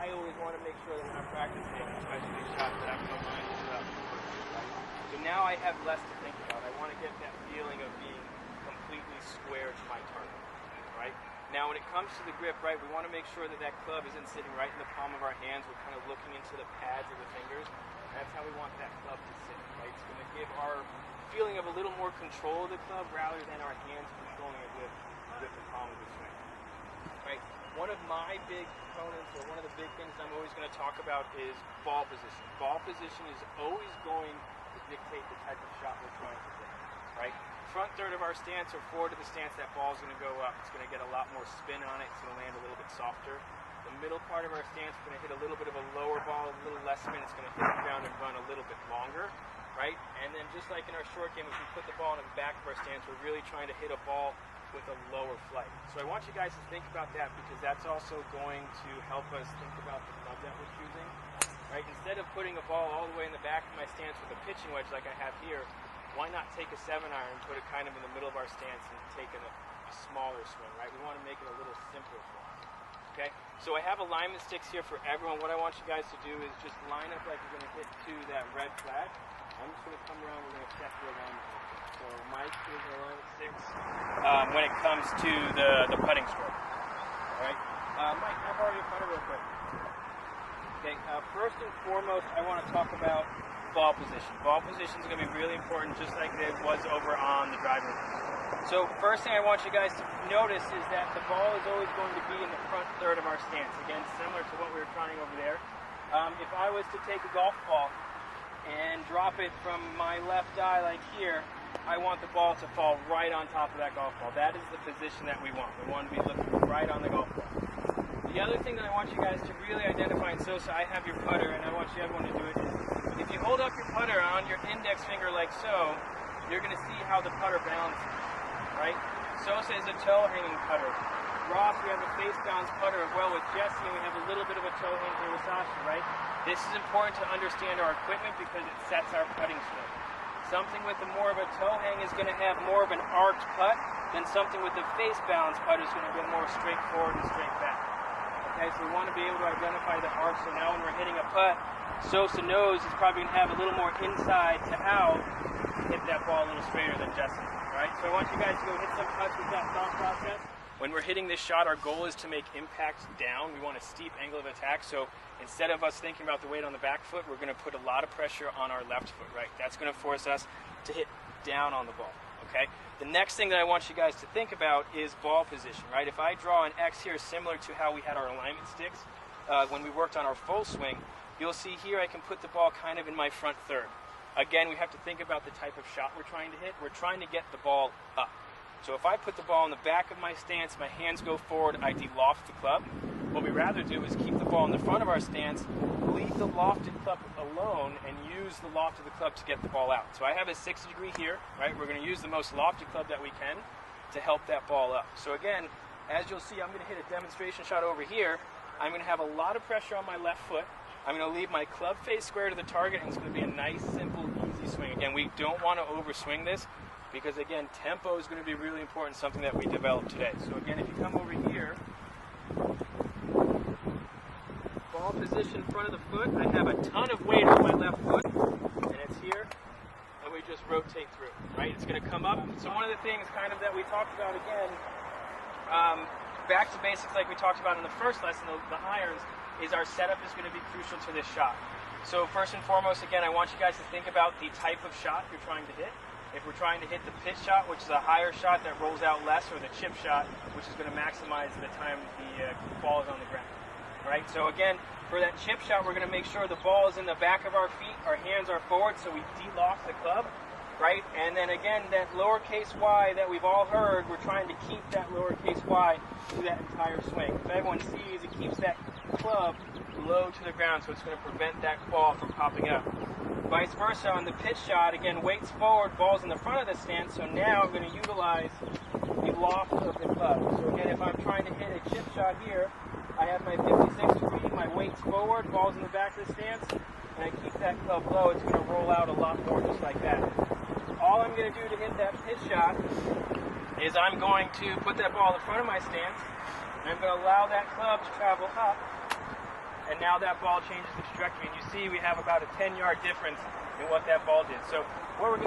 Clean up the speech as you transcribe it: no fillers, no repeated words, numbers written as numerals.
I always want to make sure that when I'm practicing, especially these shots, that I'm aligned up. Right? So now I have less to think about. I want to get that feeling of being completely square to my target. Right? Now when it comes to the grip, right, we want to make sure that that club isn't sitting right in the palm of our hands. We're kind of looking into the pads of the fingers. That's how we want that club to sit. Right? It's going to give our feeling of a little more control of the club rather than our hands controlling it with the palm of the swing. Right? One of my big components, or one of the big things I'm always going to talk about is ball position. Ball position is always going to dictate the type of shot we're trying to hit. Right? Front third of our stance or forward of the stance, that ball is going to go up. It's going to get a lot more spin on it. It's going to land a little bit softer. The middle part of our stance is going to hit a little bit of a lower ball, a little less spin. It's going to hit the ground and run a little bit longer. Right? And then just like in our short game, if we put the ball in the back of our stance, we're really trying to hit a ball with a lower flight. So I want you guys to think about that, because that's also going to help us think about the club that we're choosing. Right? Instead of putting a ball all the way in the back of my stance with a pitching wedge like I have here, why not take a 7-iron and put it kind of in the middle of our stance and take a smaller swing, right? We want to make it a little simpler for us. Okay? So I have alignment sticks here for everyone. What I want you guys to do is just line up like you're going to hit to that red flag. I'm just going to come around, we're going to check your alignment. So Mike is alignment sticks when it comes to the putting stroke. Alright? Mike, can I borrow your putter real quick? Okay, first and foremost, I want to talk about ball position. Ball position is going to be really important, just like it was over on the driving range. So first thing I want you guys to notice is that the ball is always going to be in the front third of our stance. Again, similar to what we were trying over there. If I was to take a golf ball and drop it from my left eye like here, I want the ball to fall right on top of that golf ball. That is the position that we want. We want to be looking right on the golf ball. The other thing that I want you guys to really identify, and so I have your putter, and I want everyone to do it, is if you hold up your putter on your index finger like so, you're going to see how the putter balances, right? Sosa is a toe-hanging putter. Ross, we have a face-balanced putter as well with Jesse, and we have a little bit of a toe hang here with Sasha, right? This is important to understand our equipment because it sets our putting swing. Something with more of a toe hang is going to have more of an arced putt than something with a face-balanced putter is going to be more straightforward and straight back. Okay, so we want to be able to identify the arc, so now when we're hitting a putt, Sosa knows he's probably going to have a little more inside to out to hit that ball a little straighter than Justin. Right? So I want you guys to go hit some putts with that thought process. When we're hitting this shot, our goal is to make impact down. We want a steep angle of attack, so instead of us thinking about the weight on the back foot, we're going to put a lot of pressure on our left foot, right? That's going to force us to hit down on the ball, okay? The next thing that I want you guys to think about is ball position, right? If I draw an X here similar to how we had our alignment sticks when we worked on our full swing, you'll see here I can put the ball kind of in my front third. Again, we have to think about the type of shot we're trying to hit. We're trying to get the ball up. So if I put the ball in the back of my stance, my hands go forward, I de-loft the club. What we rather do is keep the ball in the front of our stance, leave the lofted club alone, and use the loft of the club to get the ball out. So I have a 60 degree here, right? We're going to use the most lofted club that we can to help that ball up. So again, as you'll see, I'm going to hit a demonstration shot over here. I'm going to have a lot of pressure on my left foot. I'm going to leave my club face square to the target, and it's going to be a nice, simple, easy swing. Again, we don't want to overswing this because, again, tempo is going to be really important, something that we developed today. So again, if you come over here, ball position in front of the foot, I have a ton of weight on my left foot, and it's here, and we just rotate through, right? It's going to come up. So one of the things kind of that we talked about, again, back to basics like we talked about in the first lesson, the irons, is our setup is going to be crucial to this shot. So first and foremost, again, I want you guys to think about the type of shot you're trying to hit. If we're trying to hit the pitch shot, which is a higher shot that rolls out less, or the chip shot, which is going to maximize the time the ball is on the ground. All right, so again, for that chip shot, we're going to make sure the ball is in the back of our feet, our hands are forward, so we de-lock the club, right? And then again, that lowercase y that we've all heard, we're trying to keep that lowercase y through that entire swing. If everyone sees, it keeps that club low to the ground, so it's going to prevent that ball from popping up. Vice versa on the pitch shot, again, weights forward, ball's in the front of the stance, so now I'm going to utilize the loft of the club. So again, if I'm trying to hit a chip shot here, I have my 56 degree, my weight's forward, ball's in the back of the stance, and I keep that club low, it's going to roll out a lot more just like that. All I'm going to do to hit that pitch shot is I'm going to put that ball in front of my stance, and I'm going to allow that club to travel up, and now that ball changes the trajectory, and you see we have about a 10-yard difference in what that ball did. So what we're going